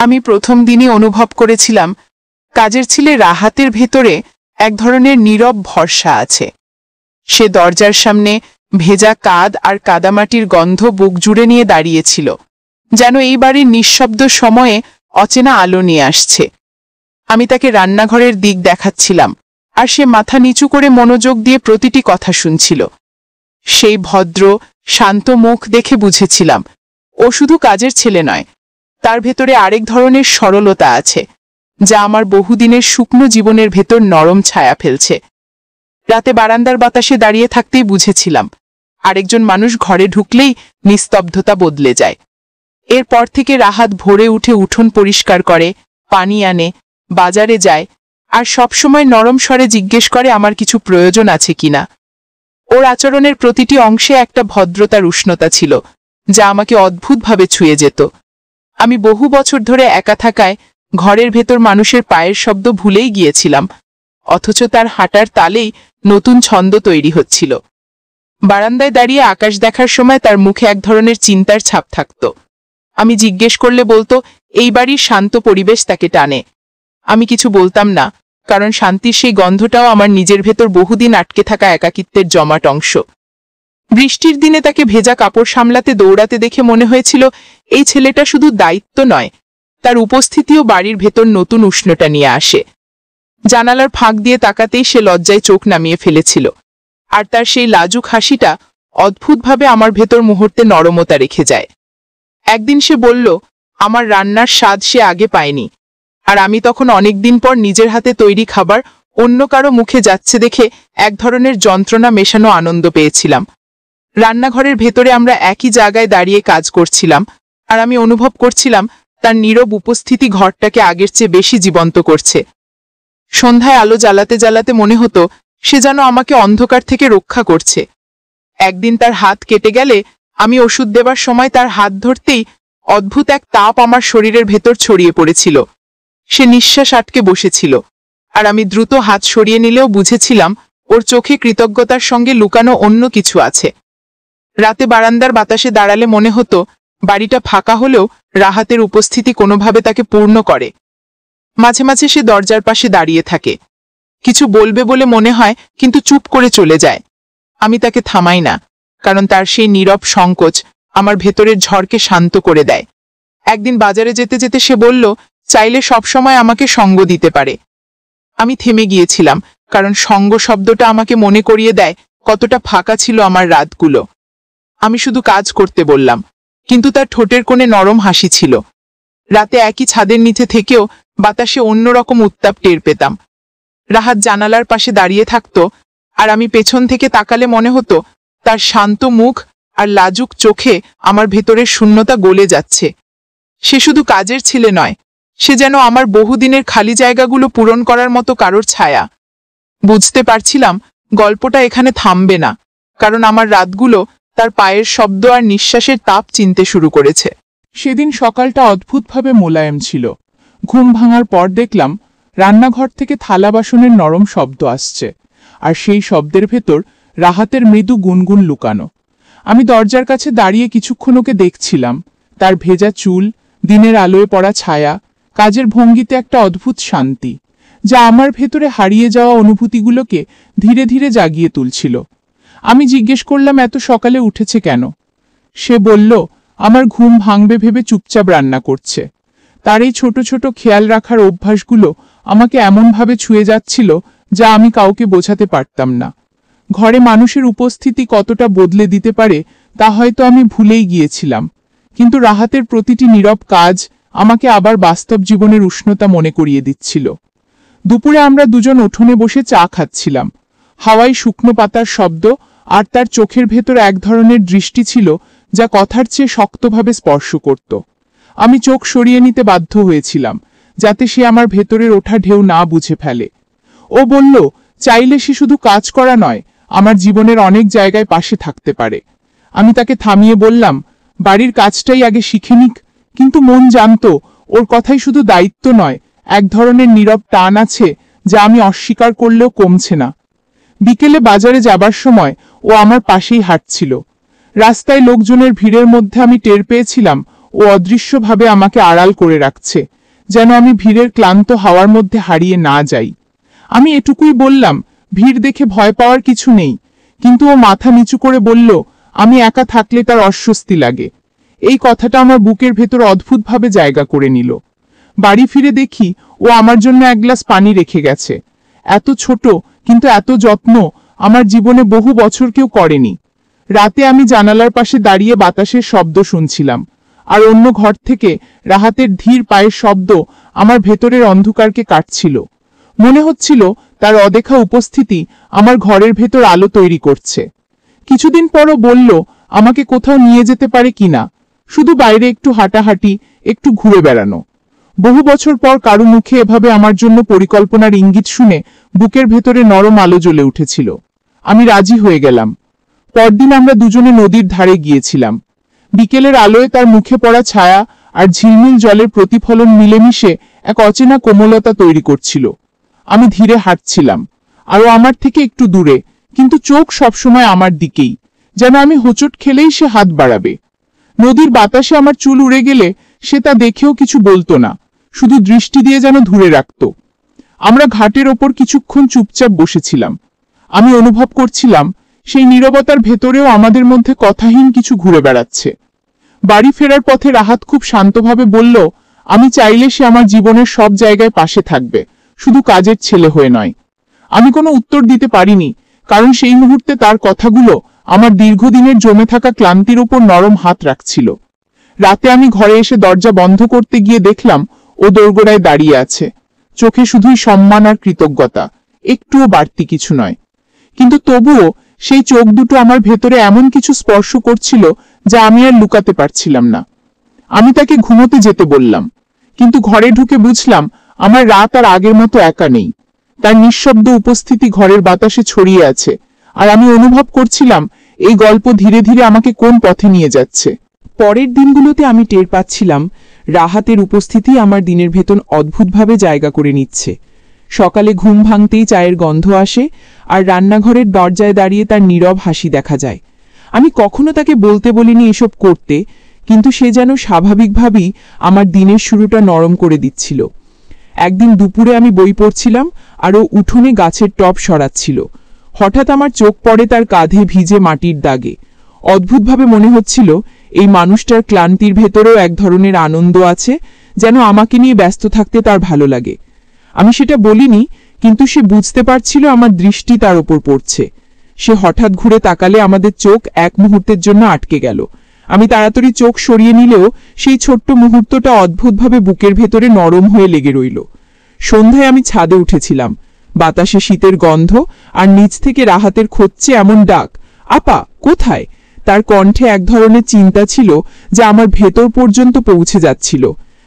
আমি প্রথম দিনই অনুভব করেছিলাম কাজের ছেলে রাহাতের ভেতরে এক ধরনের নীরব ভরসা আছে। সে দরজার সামনে ভেজা কাঁদ আর কাদামাটির গন্ধ বুক জুড়ে নিয়ে দাঁড়িয়েছিল, যেন এই বাড়ির নিঃশব্দ সময়ে অচেনা আলো নিয়ে আসছে। আমি তাকে রান্নাঘরের দিক দেখাচ্ছিলাম, আর সে মাথা নিচু করে মনোযোগ দিয়ে প্রতিটি কথা শুনছিল। সেই ভদ্র শান্ত মুখ দেখে বুঝেছিলাম ও শুধু কাজের ছেলে নয়, তার ভেতরে আরেক ধরনের সরলতা আছে, যা আমার বহুদিনের শুকনো জীবনের ভেতর নরম ছায়া ফেলছে। রাতে বারান্দার বাতাসে দাঁড়িয়ে থাকতেই বুঝেছিলাম আরেকজন মানুষ ঘরে ঢুকলেই নিস্তব্ধতা বদলে যায়। এরপর থেকে রাহাত ভোরে উঠে উঠোন পরিষ্কার করে, পানি আনে, বাজারে যায়, আর সবসময় নরম স্বরে জিজ্ঞেস করে আমার কিছু প্রয়োজন আছে কিনা। ওর আচরণের প্রতিটি অংশে একটা ভদ্রতার উষ্ণতা ছিল, যা আমাকে অদ্ভুতভাবে ছুঁয়ে যেত। আমি বহু বছর ধরে একা থাকায় ঘরের ভেতর মানুষের পায়ের শব্দ ভুলেই গিয়েছিলাম, অথচ তার হাঁটার তালেই নতুন ছন্দ তৈরি হচ্ছিল। বারান্দায় দাঁড়িয়ে আকাশ দেখার সময় তার মুখে এক ধরনের চিন্তার ছাপ থাকত। আমি জিজ্ঞেস করলে বলতো এই বাড়ির শান্ত পরিবেশ তাকে টানে। আমি কিছু বলতাম না, কারণ শান্তির সেই গন্ধটাও আমার নিজের ভেতর বহুদিন আটকে থাকা একাকিত্বের জমাট অংশ। বৃষ্টির দিনে তাকে ভেজা কাপড় সামলাতে দৌড়াতে দেখে মনে হয়েছিল এই ছেলেটা শুধু দায়িত্ব নয়, তার উপস্থিতিও বাড়ির ভেতর নতুন উষ্ণতা নিয়ে আসে। জানালার ফাঁক দিয়ে তাকাতেই সে লজ্জায় চোখ নামিয়ে ফেলেছিল, আর তার সেই লাজুক হাসিটা অদ্ভুতভাবে আমার ভেতর মুহূর্তে নরমতা রেখে যায়। একদিন সে বলল আমার রান্নার স্বাদ সে আগে পায়নি, আর আমি তখন অনেকদিন পর নিজের হাতে তৈরি খাবার অন্য কারো মুখে যাচ্ছে দেখে এক ধরনের যন্ত্রণা মেশানো আনন্দ পেয়েছিলাম। রান্নাঘরের ভেতরে আমরা একই জায়গায় দাঁড়িয়ে কাজ করছিলাম, আর আমি অনুভব করছিলাম তার নীরব উপস্থিতি ঘরটাকে আগের চেয়ে বেশি জীবন্ত করছে। সন্ধ্যায় আলো জ্বালাতে জ্বালাতে মনে হতো সে যেন আমাকে অন্ধকার থেকে রক্ষা করছে। একদিন তার হাত কেটে গেলে আমি ওষুধ দেবার সময় তার হাত ধরতেই অদ্ভুত এক তাপ আমার শরীরের ভেতর ছড়িয়ে পড়েছিল। সে নিঃশ্বাস আটকে বসেছিল, আর আমি দ্রুত হাত সরিয়ে নিলেও বুঝেছিলাম ওর চোখে কৃতজ্ঞতার সঙ্গে লুকানো অন্য কিছু আছে। রাতে বারান্দার বাতাসে দাঁড়ালে মনে হতো বাড়িটা ফাঁকা হলেও রাহাতের উপস্থিতি কোনোভাবে তাকে পূর্ণ করে। মাঝে মাঝে সে দরজার পাশে দাঁড়িয়ে থাকে, কিছু বলবে বলে মনে হয়, কিন্তু চুপ করে চলে যায়। আমি তাকে থামাই না, কারণ তার সেই নীরব সংকোচ আমার ভেতরের ঝড়কে শান্ত করে দেয়। একদিন বাজারে যেতে যেতে সে বলল চাইলে সবসময় আমাকে সঙ্গ দিতে পারে। আমি থেমে গিয়েছিলাম, কারণ সঙ্গ শব্দটা আমাকে মনে করিয়ে দেয় কতটা ফাঁকা ছিল আমার রাতগুলো। আমি শুধু কাজ করতে বললাম, কিন্তু তার ঠোঁটের কোণে নরম হাসি ছিল। রাতে একই ছাদের নিচে থেকেও বাতাসে অন্যরকম উত্তাপ টের পেতাম। রাহাত জানালার পাশে দাঁড়িয়ে থাকত, আর আমি পেছন থেকে তাকালে মনে হতো তার শান্ত মুখ আর লাজুক চোখে আমার ভেতরের শূন্যতা গলে যাচ্ছে। সে শুধু কাজের ছেলে নয়, সে যেন আমার বহুদিনের খালি জায়গাগুলো পূরণ করার মতো কারোর ছায়া। বুঝতে পারছিলাম গল্পটা এখানে থামবে না, কারণ আমার রাতগুলো তার পায়ের শব্দ আর নিঃশ্বাসের তাপ চিনতে শুরু করেছে। সেদিন সকালটা অদ্ভুতভাবে মোলায়েম ছিল। ঘুম ভাঙার পর দেখলাম রান্নাঘর থেকে থালা বাসনের নরম শব্দ আসছে, আর সেই শব্দের ভেতর রাহাতের মৃদু গুনগুন লুকানো। আমি দরজার কাছে দাঁড়িয়ে কিছুক্ষণ ওকে দেখছিলাম। তার ভেজা চুল, দিনের আলোয় পড়া ছায়া, কাজের ভঙ্গিতে একটা অদ্ভুত শান্তি, যা আমার ভেতরে হারিয়ে যাওয়া অনুভূতিগুলোকে ধীরে ধীরে জাগিয়ে তুলছিল। আমি জিজ্ঞেস করলাম এত সকালে উঠেছে কেন। সে বলল আমার ঘুম ভাঙবে ভেবে চুপচাপ রান্না করছে। তার এই ছোট ছোট খেয়াল রাখার অভ্যাসগুলো আমাকে এমনভাবে ছুঁয়ে যাচ্ছিল যা আমি কাউকে বোঝাতে পারতাম না। ঘরে মানুষের উপস্থিতি কতটা বদলে দিতে পারে তা হয়তো আমি ভুলেই গিয়েছিলাম, কিন্তু রাহাতের প্রতিটি নীরব কাজ আমাকে আবার বাস্তব জীবনের উষ্ণতা মনে করিয়ে দিচ্ছিল। দুপুরে আমরা দুজন উঠোনে বসে চা খাচ্ছিলাম। হাওয়ায় শুকনো পাতার শব্দ, আর তার চোখের ভেতর এক ধরনের দৃষ্টি ছিল যা কথার চেয়ে শক্তভাবে স্পর্শ করত। আমি চোখ সরিয়ে নিতে বাধ্য হয়েছিলাম, যাতে সে আমার ভেতরের ওঠা ঢেউ না বুঝে ফেলে। ও বলল চাইলে সে শুধু কাজ করা নয়, আমার জীবনের অনেক জায়গায় পাশে থাকতে পারে। আমি তাকে থামিয়ে বললাম বাড়ির কাজটাই আগে শিখে নিক, কিন্তু মন জানত ওর কথাই শুধু দায়িত্ব নয়, এক ধরনের নীরব টান আছে যা আমি অস্বীকার করলেও কমছে না। বিকেলে বাজারে যাবার সময় ও আমার পাশেই হাঁটছিল। রাস্তায় লোকজনের ভিড়ের মধ্যে আমি টের পেয়েছিলাম ও অদৃশ্যভাবে আমাকে আড়াল করে রাখছে, যেন আমি ভিড়ের ক্লান্ত হাওয়ার মধ্যে হারিয়ে না যাই। আমি এটুকুই বললাম, ভিড় দেখে ভয় পাওয়ার কিছু নেই। কিন্তু ও মাথা নিচু করে বলল, আমি একা থাকলে তার অস্বস্তি লাগে। এই কথাটা আমার বুকের ভেতর অদ্ভুতভাবে জায়গা করে নিল। বাড়ি ফিরে দেখি ও আমার জন্য এক গ্লাস পানি রেখে গেছে। এত ছোট কিন্তু এত যত্ন আমার জীবনে বহু বছর কেউ করেনি। রাতে আমি জানালার পাশে দাঁড়িয়ে বাতাসের শব্দ শুনছিলাম, আর অন্য ঘর থেকে রাহাতের ধীর পায়ের শব্দ আমার ভেতরের অন্ধকারকে কাটছিল। মনে হচ্ছিল তার অদেখা উপস্থিতি আমার ঘরের ভেতর আলো তৈরি করছে। কিছুদিন পরও বলল আমাকে কোথাও নিয়ে যেতে পারে কিনা, শুধু বাইরে একটু হাঁটাহাঁটি, একটু ঘুরে বেড়ানো। বহু বছর পর কারো মুখে এভাবে আমার জন্য পরিকল্পনার ইঙ্গিত শুনে বুকের ভেতরে নরম আলো জ্বলে উঠেছিল। আমি রাজি হয়ে গেলাম। পরদিন আমরা দুজনে নদীর ধারে গিয়েছিলাম। বিকেলের আলোয় তার মুখে পড়া ছায়া আর ঝিলমিল জলের প্রতিফলন মিলেমিশে এক অচেনা কোমলতা তৈরি করছিল। আমি ধীরে হাঁটছিলাম, আরও আমার থেকে একটু দূরে, কিন্তু চোখ সবসময় আমার দিকেই, যেন আমি হোঁচট খেলেই সে হাত বাড়াবে। নদীর বাতাসে আমার চুল উড়ে গেলে সে তা দেখেও কিছু বলতো না, শুধু দৃষ্টি দিয়ে যেন ধরে রাখত। আমরা ঘাটের ওপর কিছুক্ষণ চুপচাপ বসেছিলাম। আমি অনুভব করছিলাম সেই নীরবতার ভেতরেও আমাদের মধ্যে কথাহীন কিছু ঘুরে বেড়াচ্ছে। বাড়ি ফেরার পথে রাহাত খুব শান্তভাবে বলল, আমি চাইলে সে আমার জীবনের সব জায়গায় পাশে থাকবে, শুধু কাজের ছেলে হয়ে নয়। আমি কোনো উত্তর দিতে পারিনি, কারণ সেই মুহূর্তে তার কথাগুলো আমার দীর্ঘদিনের জমে থাকা ক্লান্তির উপর নরম হাত রাখছিল। রাতে আমি ঘরে এসে দরজা বন্ধ করতে গিয়ে দেখলাম ও দোরগোড়ায় দাঁড়িয়ে আছে, চোখে শুধুই সম্মান আর কৃতজ্ঞতা, একটুও বাড়তি কিছু নয়। কিন্তু তবুও সেই চোখ দুটো আমার ভেতরে এমন কিছু স্পর্শ করছিল যা আমি আর লুকাতে পারছিলাম না। আমি তাকে ঘুমোতে যেতে বললাম, কিন্তু ঘরে ঢুকে বুঝলাম আমার রাত আর আগের মতো একা নেই। তার নিঃশব্দ উপস্থিতি ঘরের বাতাসে ছড়িয়ে আছে, আর আমি অনুভব করছিলাম এই গল্প ধীরে ধীরে আমাকে কোন পথে নিয়ে যাচ্ছে। পরের দিনগুলোতে আমি টের পাচ্ছিলাম রাহাতের উপস্থিতি আমার দিনের ভেতর অদ্ভুতভাবে জায়গা করে নিচ্ছে। সকালে ঘুম ভাঙতেই চায়ের গন্ধ আসে, আর রান্নাঘরের দরজায় দাঁড়িয়ে তার নীরব হাসি দেখা যায়। আমি কখনো তাকে বলতে বলিনি এসব করতে, কিন্তু সে যেন স্বাভাবিকভাবেই আমার দিনের শুরুটা নরম করে দিচ্ছিল। একদিন দুপুরে আমি বই পড়ছিলাম, আর ও উঠোনে গাছের টব সরাচ্ছিল। হঠাৎ আমার চোখ পড়ে তার কাঁধে ভিজে মাটির দাগে। অদ্ভুতভাবে মনে হচ্ছিল এই মানুষটার ক্লান্তির ভেতরেও এক ধরনের আনন্দ আছে, যেন আমাকে নিয়ে ব্যস্ত থাকতে তার ভালো লাগে। আমি সেটা বলিনি, কিন্তু সে বুঝতে পারছিল আমার দৃষ্টি তার ওপর পড়ছে। সে হঠাৎ ঘুরে তাকালে আমাদের চোখ এক মুহূর্তের জন্য আটকে গেল। আমি তাড়াতাড়ি চোখ সরিয়ে নিলেও সেই ছোট্ট মুহূর্তটা অদ্ভুতভাবে বুকের ভেতরে নরম হয়ে লেগে রইল। সন্ধ্যায় আমি ছাদে উঠেছিলাম। বাতাসে শীতের গন্ধ, আর নিচ থেকে রাহাতের খোঁজছে এমন ডাক, আপা কোথায়? তার কণ্ঠে এক ধরনের চিন্তা ছিল যা আমার ভেতর পর্যন্ত পৌঁছে যাচ্ছিল।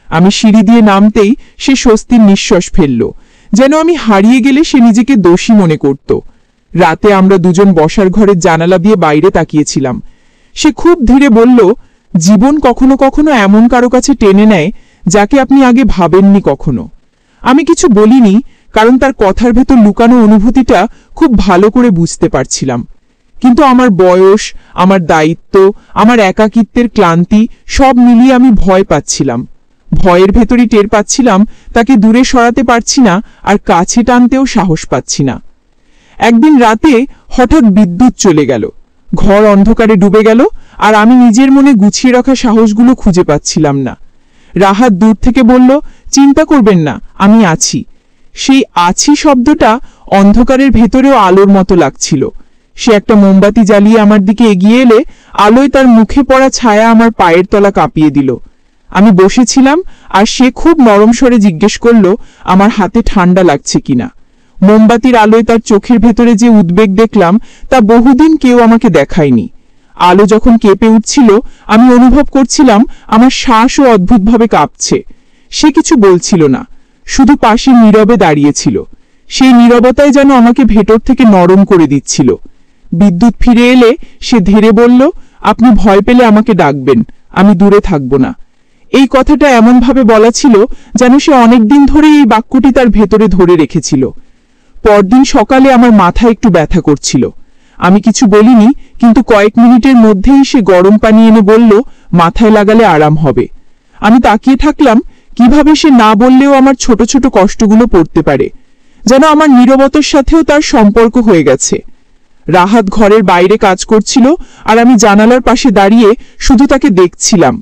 আমি সিঁড়ি দিয়ে নামতেই সে স্বস্তির নিঃশ্বাস ফেলল, যেন আমি হারিয়ে গেলে সে নিজেকে দোষী মনে করত। রাতে আমরা দুজন বসার ঘরের জানালা দিয়ে বাইরে তাকিয়েছিলাম। সে খুব ধীরে বলল, জীবন কখনো কখনো এমন কারো কাছে টেনে নেয় যাকে আপনি আগে ভাবেননি কখনো। আমি কিছু বলিনি, কারণ তার কথার ভেতর লুকানো অনুভূতিটা খুব ভালো করে বুঝতে পারছিলাম। কিন্তু আমার বয়স, আমার দায়িত্ব, আমার একাকিত্বের ক্লান্তি সব মিলিয়ে আমি ভয় পাচ্ছিলাম। ভয়ের ভেতরই টের পাচ্ছিলাম তাকে দূরে সরাতে পারছি না, আর কাছে টানতেও সাহস পাচ্ছি না। একদিন রাতে হঠাৎ বিদ্যুৎ চলে গেল, ঘর অন্ধকারে ডুবে গেল, আর আমি নিজের মনে গুছিয়ে রাখা সাহসগুলো খুঁজে পাচ্ছিলাম না। রাহাত দূর থেকে বলল, চিন্তা করবেন না, আমি আছি। সেই আছি শব্দটা অন্ধকারের ভেতরেও আলোর মতো লাগছিল। সে একটা মোমবাতি জ্বালিয়ে আমার দিকে এগিয়ে এলে আলোয় তার মুখে পড়া ছায়া আমার পায়ের তলা কাঁপিয়ে দিল। আমি বসেছিলাম, আর সে খুব নরম স্বরে জিজ্ঞেস করলো আমার হাতে ঠান্ডা লাগছে কিনা। মোমবাতির আলোয় তার চোখের ভেতরে যে উদ্বেগ দেখলাম তা বহুদিন কেউ আমাকে দেখায়নি। আলো যখন কেঁপে উঠছিল, আমি অনুভব করছিলাম আমার শ্বাসও অদ্ভুতভাবে কাঁপছে। সে কিছু বলছিল না, শুধু পাশে নীরবে দাঁড়িয়েছিল। সেই নীরবতায় যেন আমাকে ভেতর থেকে নরম করে দিচ্ছিল। বিদ্যুৎ ফিরে এলে সে ধীরে বলল, আপনি ভয় পেলে আমাকে ডাকবেন, আমি দূরে থাকব না। এই কথাটা এমনভাবে বলা ছিল যেন সে অনেকদিন ধরে এই বাক্যটি তার ভেতরে ধরে রেখেছিল। পরদিন সকালে আমার মাথা একটু ব্যথা করছিল। আমি কিছু বলিনি, কিন্তু কয়েক মিনিটের মধ্যেই সে গরম পানি এনে বলল, মাথায় লাগালে আরাম হবে। আমি তাকিয়ে থাকলাম কিভাবে সে না বললেও আমার ছোট ছোট কষ্টগুলো পড়তে পারে, যেন আমার নীরবতার সাথেও তার সম্পর্ক হয়ে গেছে। রাহাত ঘরের বাইরে কাজ করছিল আর আমি জানালার পাশে দাঁড়িয়ে শুধু তাকে দেখছিলাম।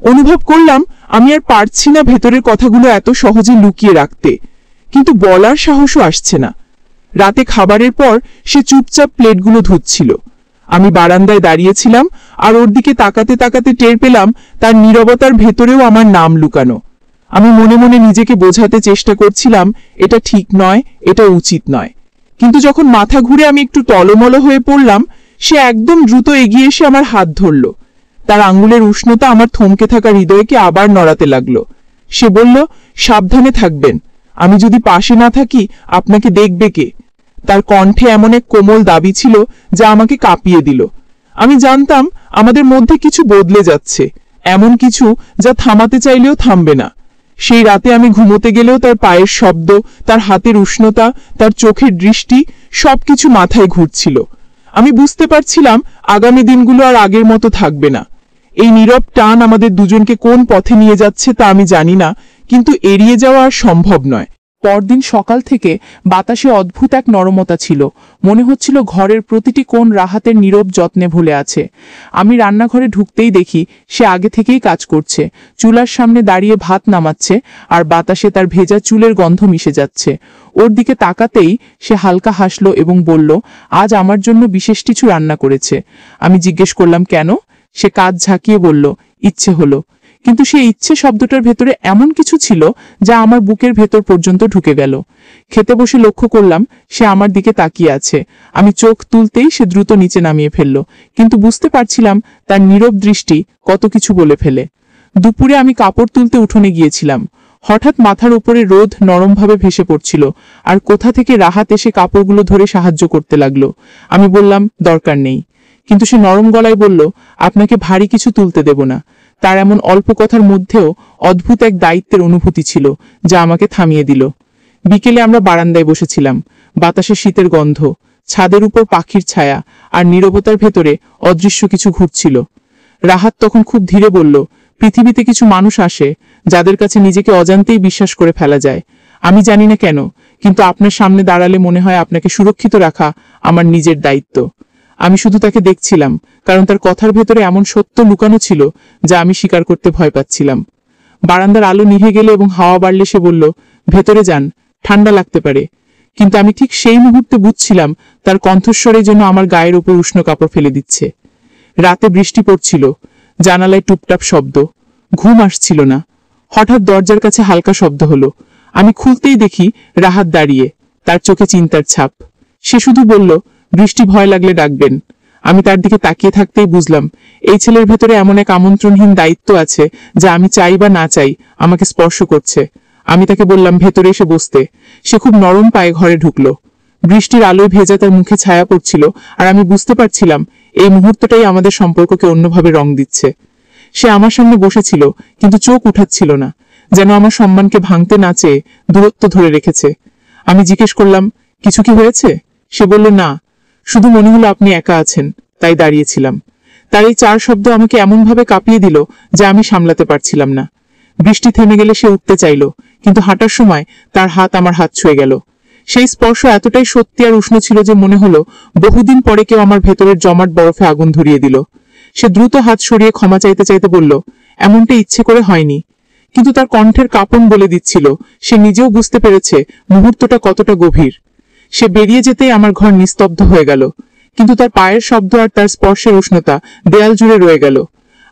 অনুভব করলাম আমি আর পারছি না ভেতরের কথাগুলো এত সহজে লুকিয়ে রাখতে, কিন্তু বলার সাহসও আসছে না। রাতে খাবারের পর সে চুপচাপ প্লেটগুলো ধুচ্ছিল। আমি বারান্দায় দাঁড়িয়েছিলাম আর ওর দিকে তাকাতে তাকাতে টের পেলাম তার নীরবতার ভেতরেও আমার নাম লুকানো। আমি মনে মনে নিজেকে বোঝাতে চেষ্টা করছিলাম এটা ঠিক নয়, এটা উচিত নয়। কিন্তু যখন মাথা ঘুরে আমি একটু টলমল হয়ে পড়লাম, সে একদম দ্রুত এগিয়ে এসে আমার হাত ধরল। তার আঙ্গুলের উষ্ণতা আমার থমকে থাকা হৃদয়কে আবার নড়াতে লাগলো। সে বলল, সাবধানে থাকবেন, আমি যদি পাশে না থাকি আপনাকে দেখবে কে? তার কণ্ঠে এমন এক কোমল দাবি ছিল যা আমাকে কাঁপিয়ে দিল। আমি জানতাম আমাদের মধ্যে কিছু বদলে যাচ্ছে, এমন কিছু যা থামাতে চাইলেও থামবে না। সেই রাতে আমি ঘুমোতে গেলেও তার পায়ের শব্দ, তার হাতের উষ্ণতা, তার চোখের দৃষ্টি সবকিছু মাথায় ঘুরছিল। আমি বুঝতে পারছিলাম আগামী দিনগুলো আর আগের মতো থাকবে না। এই নীরব টান আমাদের দুজনকে কোন পথে নিয়ে যাচ্ছে তা আমি জানি না, কিন্তু এড়িয়ে যাওয়া আর সম্ভব নয়। পরদিন সকাল থেকে বাতাসে অদ্ভুত এক নরমতা ছিল। মনে হচ্ছিল ঘরের প্রতিটি কোণ রাহাতের নীরব যত্নে ভুলে আছে। আমি রান্নাঘরে ঢুকতেই দেখি সে আগে থেকেই কাজ করছে, চুলার সামনে দাঁড়িয়ে ভাত নামাচ্ছে আর বাতাসে তার ভেজা চুলের গন্ধ মিশে যাচ্ছে। ওর দিকে তাকাতেই সে হালকা হাসলো এবং বলল, আজ আমার জন্য বিশেষ কিছু রান্না করেছে। আমি জিজ্ঞেস করলাম কেন? সে কাজ ঝাঁকিয়ে বলল, ইচ্ছে হলো। কিন্তু সেই ইচ্ছে শব্দটার ভেতরে এমন কিছু ছিল যা আমার বুকের ভেতর পর্যন্ত ঢুকে গেল। খেতে বসে লক্ষ্য করলাম সে আমার দিকে তাকিয়ে আছে। আমি চোখ তুলতেই সে দ্রুত নিচে নামিয়ে ফেলল, কিন্তু বুঝতে পারছিলাম তার নীরব দৃষ্টি কত কিছু বলে ফেলে। দুপুরে আমি কাপড় তুলতে উঠোনে গিয়েছিলাম। হঠাৎ মাথার উপরে রোদ নরমভাবে ভেসে পড়ছিল, আর কোথা থেকে রাহাত এসে কাপড়গুলো ধরে সাহায্য করতে লাগলো। আমি বললাম, দরকার নেই। কিন্তু সে নরম গলায় বলল, আপনাকে ভারী কিছু তুলতে দেব না। তার এমন অল্প কথার মধ্যেও অদ্ভুত এক দায়িত্বের অনুভূতি ছিল যা আমাকে থামিয়ে দিল। বিকেলে আমরা বারান্দায় বসেছিলাম। বাতাসে শীতের গন্ধ, ছাদের উপর পাখির ছায়া, আর নীরবতার ভেতরে অদৃশ্য কিছু ঘুরছিল। রাহাত তখন খুব ধীরে বলল, পৃথিবীতে কিছু মানুষ আসে যাদের কাছে নিজেকে অজান্তেই বিশ্বাস করে ফেলা যায়। আমি জানি না কেন, কিন্তু আপনার সামনে দাঁড়ালে মনে হয় আপনাকে সুরক্ষিত রাখা আমার নিজের দায়িত্ব। আমি শুধু তাকে দেখছিলাম, কারণ তার কথার ভেতরে এমন সত্য লুকানো ছিল যা আমি স্বীকার করতে ভয় পাচ্ছিলাম। বারান্দার আলো নিভে গেলে এবং হাওয়া বাড়লে সে বলল, ভেতরে যান, ঠান্ডা লাগতে পারে। কিন্তু আমি ঠিক সেই মুহূর্তে বুঝছিলাম তার কণ্ঠস্বরে যেন আমার গায়ের উপর উষ্ণ কাপড় ফেলে দিচ্ছে। রাতে বৃষ্টি পড়ছিল, জানালায় টুপটাপ শব্দ। ঘুম আসছিল না। হঠাৎ দরজার কাছে হালকা শব্দ হলো। আমি খুলতেই দেখি রাহাত দাঁড়িয়ে, তার চোখে চিন্তার ছাপ। সে শুধু বলল, বৃষ্টি ভয় লাগলে ডাকবেন। আমি তার দিকে তাকিয়ে থাকতেই বুঝলাম এই ছেলের ভেতরে এমন এক আমন্ত্রণহীন দায়িত্ব আছে যা আমি চাই বা না চাই আমাকে স্পর্শ করছে। আমি তাকে বললাম ভেতরে এসে বসতে। সে খুব নরম পায়ে ঘরে ঢুকলো। বৃষ্টির আলোয় ভেজা তার মুখে ছায়া পড়ছিল, আর আমি বুঝতে পারছিলাম এই মুহূর্তটাই আমাদের সম্পর্ককে অন্যভাবে রং দিচ্ছে। সে আমার সামনে বসেছিল, কিন্তু চোখ উঠাচ্ছিল না, যেন আমার সম্মানকে ভাঙতে না চেয়ে দূরত্ব ধরে রেখেছে। আমি জিজ্ঞেস করলাম, কিছু কি হয়েছে? সে বলল, না, শুধু মনে হলো আপনি একা আছেন, তাই দাঁড়িয়েছিলাম। তার এই 4 শব্দ আমাকে এমনভাবে কাঁপিয়ে দিল যা আমি সামলাতে পারছিলাম না। বৃষ্টি থেমে গেলে সে উঠতে চাইল, কিন্তু হাঁটার সময় তার হাত আমার হাত ছুঁয়ে গেল। সেই স্পর্শ এতটাই সত্যি আর উষ্ণ ছিল যে মনে হলো বহুদিন পরে কেউ আমার ভেতরের জমাট বরফে আগুন ধরিয়ে দিল। সে দ্রুত হাত সরিয়ে ক্ষমা চাইতে চাইতে বলল, এমনটা ইচ্ছে করে হয়নি। কিন্তু তার কণ্ঠের কাঁপন বলে দিচ্ছিল সে নিজেও বুঝতে পেরেছে মুহূর্তটা কতটা গভীর। সে বেরিয়ে যেতেই আমার ঘর নিস্তব্ধ হয়ে গেল, কিন্তু তার পায়ের শব্দ আর তার স্পর্শের উষ্ণতা দেয়াল জুড়ে রয়ে গেল।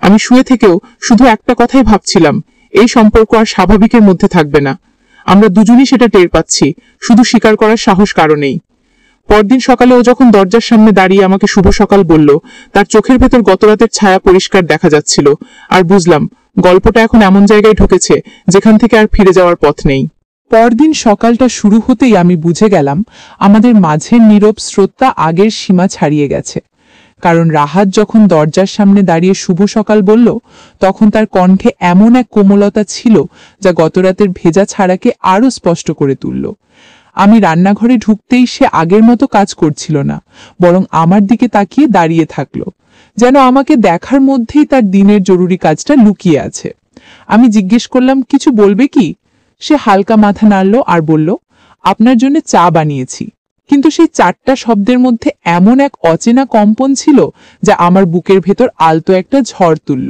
আমি শুয়ে থেকেও শুধু একটা কথাই ভাবছিলাম, এই সম্পর্ক আর স্বাভাবিকের মধ্যে থাকবে না। আমরা দুজনই সেটা টের পাচ্ছি, শুধু স্বীকার করার সাহস কারণেই। পরদিন সকালে ও যখন দরজার সামনে দাঁড়িয়ে আমাকে শুভ সকাল বলল, তার চোখের ভেতর গতরাতের ছায়া পরিষ্কার দেখা যাচ্ছিল, আর বুঝলাম গল্পটা এখন এমন জায়গায় ঢুকেছে যেখান থেকে আর ফিরে যাওয়ার পথ নেই। পরদিন সকালটা শুরু হতেই আমি বুঝে গেলাম আমাদের মাঝের নীরব স্রোতটা আগের সীমা ছাড়িয়ে গেছে। কারণ রাহাত যখন দরজার সামনে দাঁড়িয়ে শুভ সকাল বলল, তখন তার কণ্ঠে এমন এক কোমলতা ছিল যা গতরাতের ভেজা ছাড়াকে আরো স্পষ্ট করে তুলল। আমি রান্নাঘরে ঢুকতেই সে আগের মতো কাজ করছিল না, বরং আমার দিকে তাকিয়ে দাঁড়িয়ে থাকলো, যেন আমাকে দেখার মধ্যেই তার দিনের জরুরি কাজটা লুকিয়ে আছে। আমি জিজ্ঞেস করলাম, কিছু বলবে কি? সে হালকা মাথা নাড়ল আর বলল, আপনার জন্য চা বানিয়েছি। কিন্তু সেই 4টা শব্দের মধ্যে এমন এক অচেনা কম্পন ছিল যা আমার বুকের ভেতর আলতো একটা ঝড় তুলল।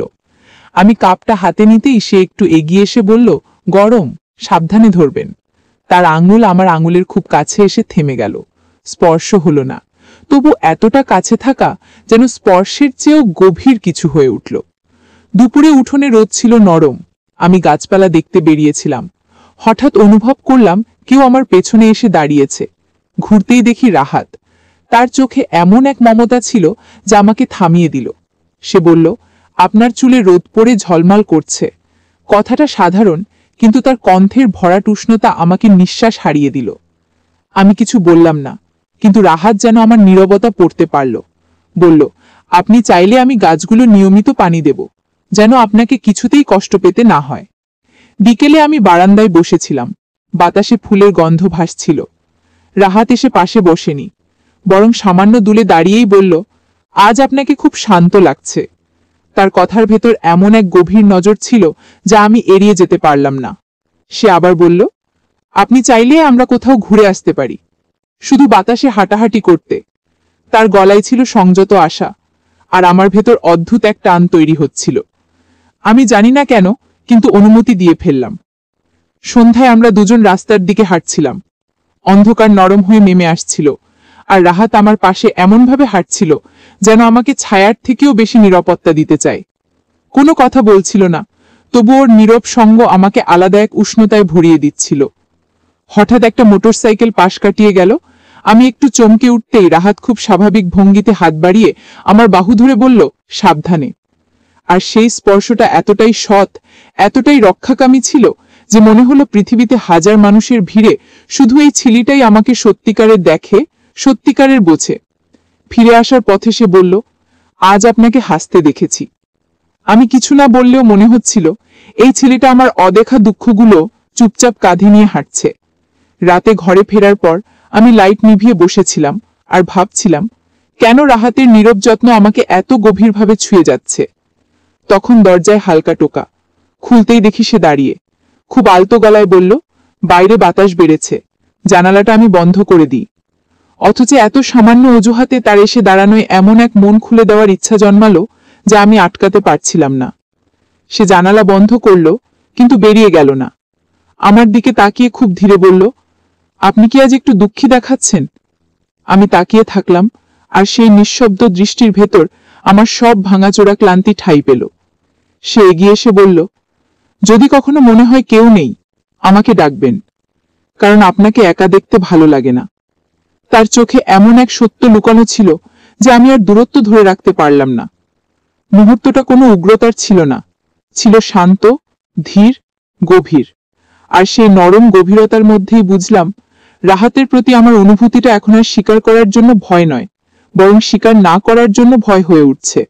আমি কাপটা হাতে নিতেই সে একটু এগিয়ে এসে বলল, গরম, সাবধানে ধরবেন। তার আঙুল আমার আঙুলের খুব কাছে এসে থেমে গেল। স্পর্শ হলো না, তবু এতটা কাছে থাকা যেন স্পর্শের চেয়েও গভীর কিছু হয়ে উঠল। দুপুরে উঠোনে রোদ ছিল নরম। আমি গাছপালা দেখতে বেরিয়েছিলাম। হঠাৎ অনুভব করলাম কেউ আমার পেছনে এসে দাঁড়িয়েছে। ঘুরতেই দেখি রাহাত। তার চোখে এমন এক মমতা ছিল যা আমাকে থামিয়ে দিল। সে বলল, আপনার চুলে রোদ পড়ে ঝলমল করছে। কথাটা সাধারণ, কিন্তু তার কণ্ঠের ভরাট উষ্ণতা আমাকে নিঃশ্বাস হারিয়ে দিল। আমি কিছু বললাম না, কিন্তু রাহাত যেন আমার নীরবতা পড়তে পারল। বলল, আপনি চাইলে আমি গাছগুলো নিয়মিত পানি দেব, যেন আপনাকে কিছুতেই কষ্ট পেতে না হয়। বিকেলে আমি বারান্দায় বসেছিলাম। বাতাসে ফুলের গন্ধ ভাসছিল। রাহাত এসে পাশে বসেনি, বরং সামান্য দূরে দাঁড়িয়েই বলল, আজ আপনাকে খুব শান্ত লাগছে। তার কথার ভেতর এমন এক গভীর নজর ছিল যা আমি এড়িয়ে যেতে পারলাম না। সে আবার বলল, আপনি চাইলে আমরা কোথাও ঘুরে আসতে পারি, শুধু বাতাসে হাঁটাহাঁটি করতে। তার গলায় ছিল সংযত আশা, আর আমার ভেতর অদ্ভুত এক টান তৈরি হচ্ছিল। আমি জানি না কেন, কিন্তু অনুমতি দিয়ে ফেললাম। সন্ধ্যায় আমরা দুজন রাস্তার দিকে হাঁটছিলাম। অন্ধকার নরম হয়ে নেমে আসছিল, আর রাহাত আমার পাশে এমনভাবে হাঁটছিল যেন আমাকে ছায়ার থেকেও বেশি নিরাপত্তা দিতে চায়। কোনো কথা বলছিল না, তবু ওর নীরব সঙ্গ আমাকে আলাদা এক উষ্ণতায় ভরিয়ে দিচ্ছিল। হঠাৎ একটা মোটরসাইকেল পাশ কাটিয়ে গেল। আমি একটু চমকে উঠতেই রাহাত খুব স্বাভাবিক ভঙ্গিতে হাত বাড়িয়ে আমার বাহু ধরে বলল, সাবধানে। আর সেই স্পর্শটা এতটাই সৎ, এতটাই রক্ষাকামী ছিল যে মনে হলো পৃথিবীতে হাজার মানুষের ভিড়ে শুধু এই ছেলেটাই আমাকে সত্যিকারের দেখে, সত্যিকারের বোঝে। ফিরে আসার পথে সে বলল, আজ আপনাকে হাসতে দেখেছি। আমি কিছু না বললেও মনে হচ্ছিল এই ছেলেটা আমার অদেখা দুঃখগুলো চুপচাপ কাঁধে নিয়ে হাঁটছে। রাতে ঘরে ফেরার পর আমি লাইট নিভিয়ে বসেছিলাম আর ভাবছিলাম, কেন রাহাতের নীরব যত্ন আমাকে এত গভীরভাবে ছুঁয়ে যাচ্ছে। তখন দরজায় হালকা টোকা। খুলতেই দেখি সে দাঁড়িয়ে। খুব আলতো গলায় বলল, বাইরে বাতাস বেড়েছে, জানালাটা আমি বন্ধ করে দিই। অথচ এত সামান্য অজুহাতে তার এসে দাঁড়ানোয় এমন এক মন খুলে দেওয়ার ইচ্ছা জন্মালো যা আমি আটকাতে পারছিলাম না। সে জানালা বন্ধ করল, কিন্তু বেরিয়ে গেল না। আমার দিকে তাকিয়ে খুব ধীরে বলল, আপনি কি আজ একটু দুঃখী দেখাচ্ছেন? আমি তাকিয়ে থাকলাম, আর সেই নিঃশব্দ দৃষ্টির ভেতর আমার সব ভাঙাচোরা ক্লান্তি ঠাঁই পেল। সে এগিয়ে এসে বলল, যদি কখনো মনে হয় কেউ নেই, আমাকে ডাকবেন, কারণ আপনাকে একা দেখতে ভালো লাগে না। তার চোখে এমন এক সত্য লুকানো ছিল যে আমি আর দূরত্ব ধরে রাখতে পারলাম না। মুহূর্তটা কোনো উগ্রতার ছিল না, ছিল শান্ত, ধীর, গভীর। আর সেই নরম গভীরতার মধ্যেই বুঝলাম, রাহাতের প্রতি আমার অনুভূতিটা এখন আর স্বীকার করার জন্য ভয় নয়, বরং স্বীকার না করার জন্য ভয় হয়ে উঠছে।